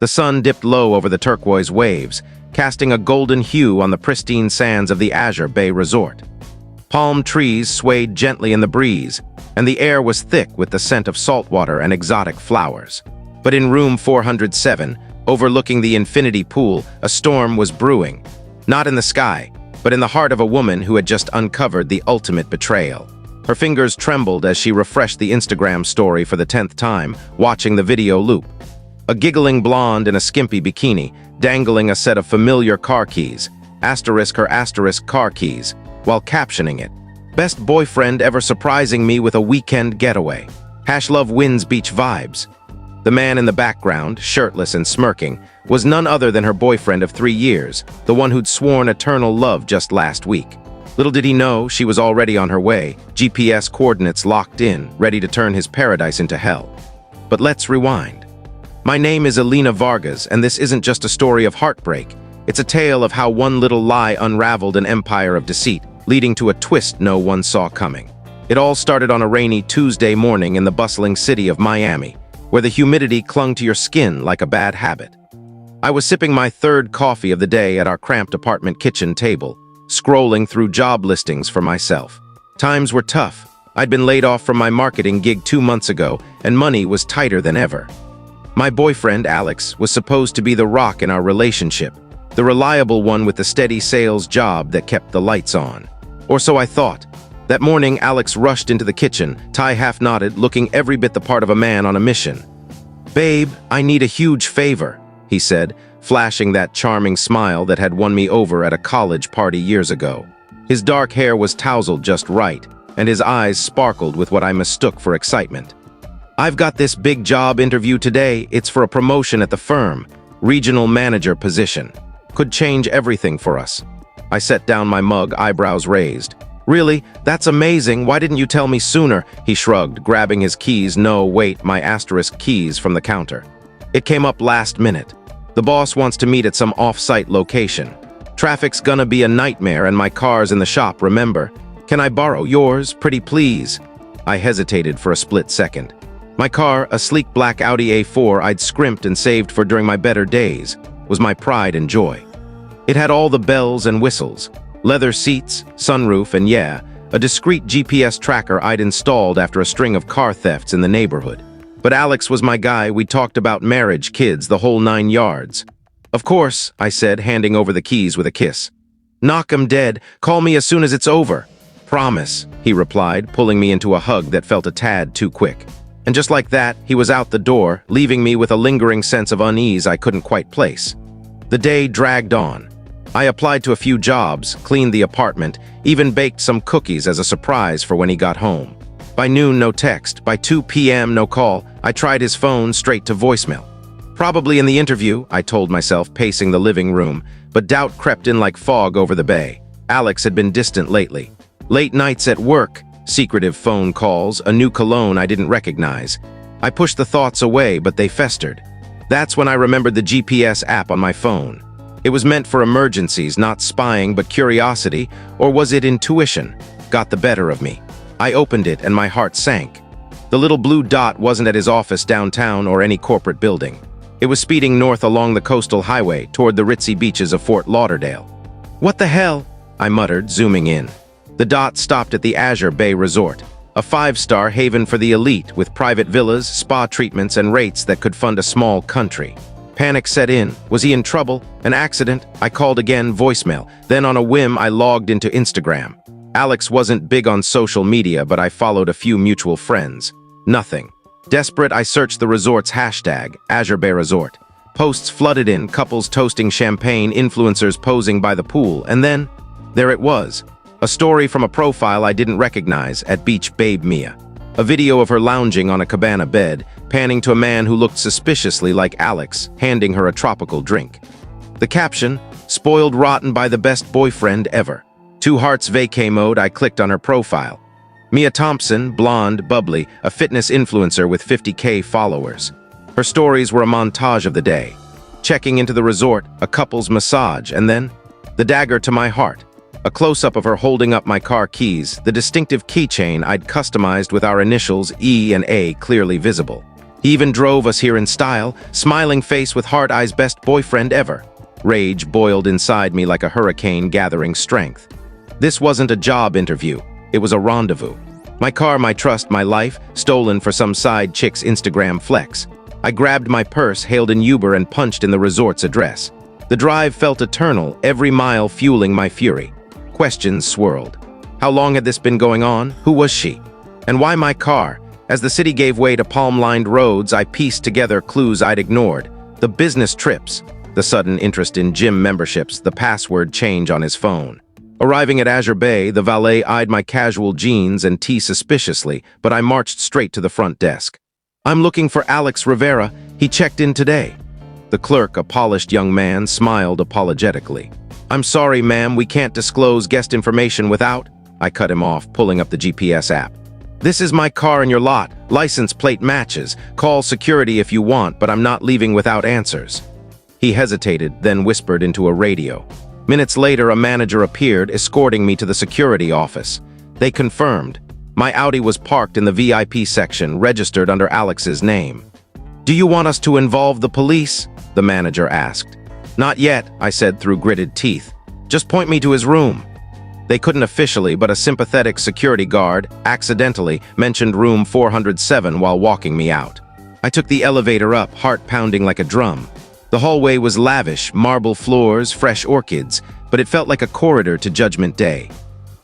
The sun dipped low over the turquoise waves, casting a golden hue on the pristine sands of the Azure Bay Resort. Palm trees swayed gently in the breeze, and the air was thick with the scent of saltwater and exotic flowers. But in room 407, overlooking the infinity pool, a storm was brewing. Not in the sky, but in the heart of a woman who had just uncovered the ultimate betrayal. Her fingers trembled as she refreshed the Instagram story for the 10th time, watching the video loop. A giggling blonde in a skimpy bikini, dangling a set of familiar car keys, *her car keys, while captioning it, "Best boyfriend ever surprising me with a weekend getaway. #love wins beach vibes." The man in the background, shirtless and smirking, was none other than her boyfriend of 3 years, the one who'd sworn eternal love just last week. Little did he know she was already on her way, GPS coordinates locked in, ready to turn his paradise into hell. But let's rewind. My name is Elena Vargas, and this isn't just a story of heartbreak. It's a tale of how one little lie unraveled an empire of deceit, leading to a twist no one saw coming. It all started on a rainy Tuesday morning in the bustling city of Miami, where the humidity clung to your skin like a bad habit. I was sipping my third coffee of the day at our cramped apartment kitchen table, scrolling through job listings for myself. Times were tough. I'd been laid off from my marketing gig 2 months ago, and money was tighter than ever. My boyfriend, Alex, was supposed to be the rock in our relationship, the reliable one with the steady sales job that kept the lights on. Or so I thought. That morning, Alex rushed into the kitchen, tie half knotted, looking every bit the part of a man on a mission. "Babe, I need a huge favor," he said, flashing that charming smile that had won me over at a college party years ago. His dark hair was tousled just right, and his eyes sparkled with what I mistook for excitement. "I've got this big job interview today. It's for a promotion at the firm, regional manager position. Could change everything for us." I set down my mug, eyebrows raised. "Really? That's amazing. Why didn't you tell me sooner?" He shrugged, grabbing his keys. "No, wait, my * keys from the counter. It came up last minute. The boss wants to meet at some off-site location. Traffic's gonna be a nightmare and my car's in the shop, remember? Can I borrow yours, pretty please?" I hesitated for a split second. My car, a sleek black Audi A4 I'd scrimped and saved for during my better days, was my pride and joy. It had all the bells and whistles, leather seats, sunroof, and yeah, a discreet GPS tracker I'd installed after a string of car thefts in the neighborhood. But Alex was my guy. We talked about marriage, kids, the whole 9 yards. "Of course," I said, handing over the keys with a kiss. "Knock 'em dead. Call me as soon as it's over." "Promise," he replied, pulling me into a hug that felt a tad too quick. And just like that, he was out the door, leaving me with a lingering sense of unease I couldn't quite place. The day dragged on. I applied to a few jobs, cleaned the apartment, even baked some cookies as a surprise for when he got home. By noon, no text. By 2 p.m., no call. I tried his phone straight to voicemail. Probably in the interview, I told myself, pacing the living room, but doubt crept in like fog over the bay. Alex had been distant lately. Late nights at work, secretive phone calls, a new cologne I didn't recognize. I pushed the thoughts away, but they festered. That's when I remembered the GPS app on my phone. It was meant for emergencies, not spying, but curiosity, or was it intuition, got the better of me. I opened it and my heart sank. The little blue dot wasn't at his office downtown or any corporate building. It was speeding north along the coastal highway toward the ritzy beaches of Fort Lauderdale. "What the hell?" I muttered, zooming in. The dot stopped at the Azure Bay Resort, a 5-star haven for the elite with private villas, spa treatments, and rates that could fund a small country. Panic set in. Was he in trouble? An accident? I called again, voicemail. Then on a whim, I logged into Instagram. Alex wasn't big on social media, but I followed a few mutual friends. Nothing. Desperate, I searched the resort's hashtag, Azure Bay Resort. Posts flooded in, couples toasting champagne, influencers posing by the pool, and then, there it was. A story from a profile I didn't recognize at Beach Babe Mia. A video of her lounging on a cabana bed, panning to a man who looked suspiciously like Alex, handing her a tropical drink. The caption, "Spoiled rotten by the best boyfriend ever." 2 hearts vacay mode. I clicked on her profile. Mia Thompson, blonde, bubbly, a fitness influencer with 50K followers. Her stories were a montage of the day. Checking into the resort, a couple's massage, and then the dagger to my heart. A close-up of her holding up my car keys, the distinctive keychain I'd customized with our initials E and A clearly visible. He even drove us here in style, smiling face with heart eyes, best boyfriend ever. Rage boiled inside me like a hurricane gathering strength. This wasn't a job interview. It was a rendezvous. My car, my trust, my life, stolen for some side chick's Instagram flex. I grabbed my purse, hailed an Uber, and punched in the resort's address. The drive felt eternal, every mile fueling my fury. Questions swirled. How long had this been going on? Who was she? And why my car? As the city gave way to palm-lined roads, I pieced together clues I'd ignored. The business trips, the sudden interest in gym memberships, the password change on his phone. Arriving at Azure Bay, the valet eyed my casual jeans and tee suspiciously, but I marched straight to the front desk. "I'm looking for Alex Rivera. He checked in today." The clerk, a polished young man, smiled apologetically. "I'm sorry, ma'am, we can't disclose guest information without—" I cut him off, pulling up the GPS app. "This is my car in your lot. License plate matches. Call security if you want, but I'm not leaving without answers." He hesitated, then whispered into a radio. Minutes later, a manager appeared, escorting me to the security office. They confirmed. My Audi was parked in the VIP section, registered under Alex's name. "Do you want us to involve the police?" the manager asked. "Not yet," I said through gritted teeth. "Just point me to his room." They couldn't officially, but a sympathetic security guard accidentally mentioned room 407 while walking me out. I took the elevator up, heart pounding like a drum. The hallway was lavish, marble floors, fresh orchids, but it felt like a corridor to Judgment Day.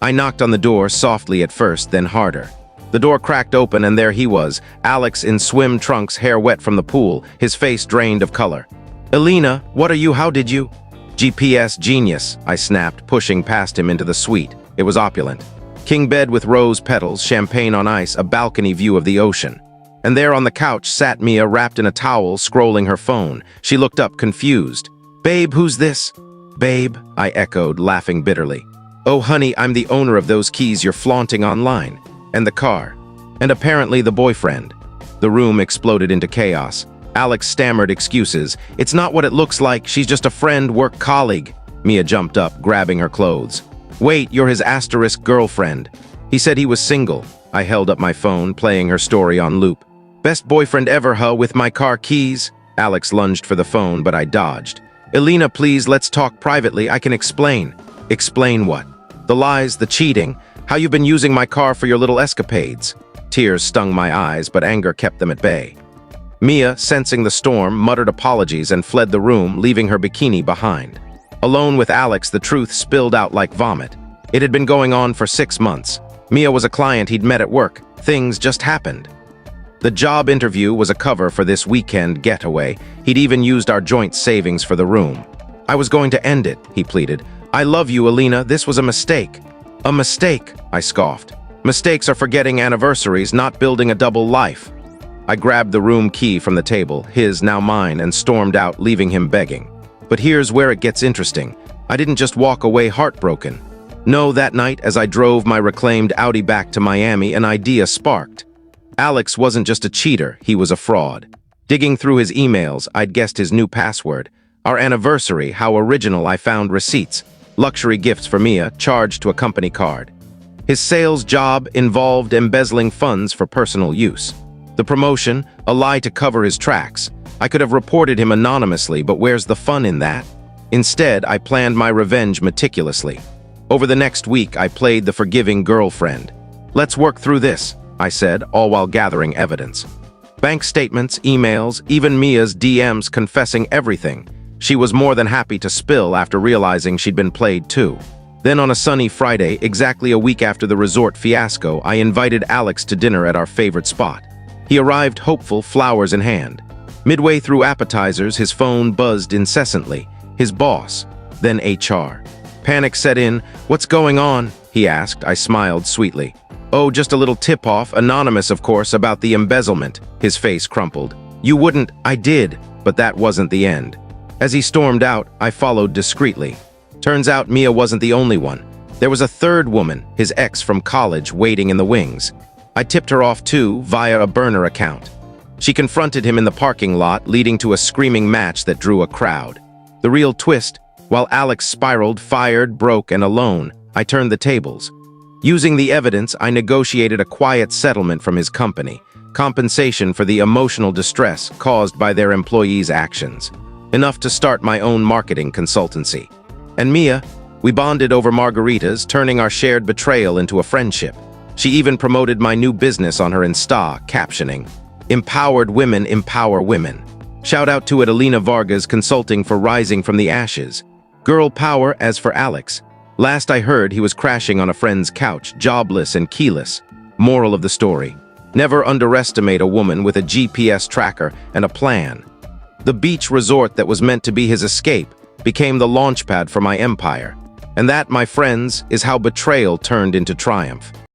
I knocked on the door softly at first, then harder. The door cracked open and there he was, Alex in swim trunks, hair wet from the pool, his face drained of color. "Elena, what are you? How did you—" "GPS genius," I snapped, pushing past him into the suite. It was opulent. King bed with rose petals, champagne on ice, a balcony view of the ocean. And there on the couch sat Mia, wrapped in a towel, scrolling her phone. She looked up, confused. "Babe, who's this?" "Babe," I echoed, laughing bitterly. "Oh, honey, I'm the owner of those keys you're flaunting online. And the car. And apparently the boyfriend." The room exploded into chaos. Alex stammered excuses. "It's not what it looks like. She's just a friend, work colleague." Mia jumped up, grabbing her clothes. "Wait, you're his asterisk girlfriend. He said he was single." I held up my phone, playing her story on loop. "Best boyfriend ever, huh, with my car keys?" Alex lunged for the phone, but I dodged. "Elena, please, let's talk privately. I can explain." "Explain what?" "The lies, the cheating, how you've been using my car for your little escapades." Tears stung my eyes, but anger kept them at bay. Mia, sensing the storm, muttered apologies and fled the room, leaving her bikini behind. Alone with Alex, the truth spilled out like vomit. It had been going on for 6 months. Mia was a client he'd met at work. Things just happened. The job interview was a cover for this weekend getaway. He'd even used our joint savings for the room. "I was going to end it," he pleaded. "I love you, Elena. This was a mistake." "A mistake?" I scoffed. "Mistakes are forgetting anniversaries, not building a double life." I grabbed the room key from the table, his, now mine, and stormed out, leaving him begging. But here's where it gets interesting. I didn't just walk away heartbroken. No, that night, as I drove my reclaimed Audi back to Miami, an idea sparked. Alex wasn't just a cheater, he was a fraud. Digging through his emails, I'd guessed his new password. Our anniversary, how original, I found receipts. Luxury gifts for Mia, charged to a company card. His sales job involved embezzling funds for personal use. The promotion, a lie to cover his tracks. I could have reported him anonymously, but where's the fun in that? Instead, I planned my revenge meticulously. Over the next week, I played the forgiving girlfriend. "Let's work through this," I said, all while gathering evidence. Bank statements, emails, even Mia's DMs confessing everything. She was more than happy to spill after realizing she'd been played too. Then on a sunny Friday, exactly a week after the resort fiasco, I invited Alex to dinner at our favorite spot. He arrived hopeful, flowers in hand. Midway through appetizers, his phone buzzed incessantly. His boss, then HR. Panic set in. "What's going on?" he asked. I smiled sweetly. "Oh, just a little tip-off, anonymous of course, about the embezzlement." His face crumpled. "You wouldn't—" "I did, but that wasn't the end." As he stormed out, I followed discreetly. Turns out Mia wasn't the only one. There was a third woman, his ex from college, waiting in the wings. I tipped her off too, via a burner account. She confronted him in the parking lot, leading to a screaming match that drew a crowd. The real twist, while Alex spiraled, fired, broke, and alone, I turned the tables. Using the evidence, I negotiated a quiet settlement from his company. compensation for the emotional distress caused by their employees' actions. Enough to start my own marketing consultancy. And Mia, we bonded over margaritas, turning our shared betrayal into a friendship. She even promoted my new business on her Insta, captioning, "Empowered women empower women." Shout out to Adelina Vargas Consulting for rising from the ashes. Girl power as for Alex. Last I heard, he was crashing on a friend's couch, jobless and keyless. Moral of the story: never underestimate a woman with a GPS tracker and a plan. The beach resort that was meant to be his escape became the launchpad for my empire. And that, my friends, is how betrayal turned into triumph.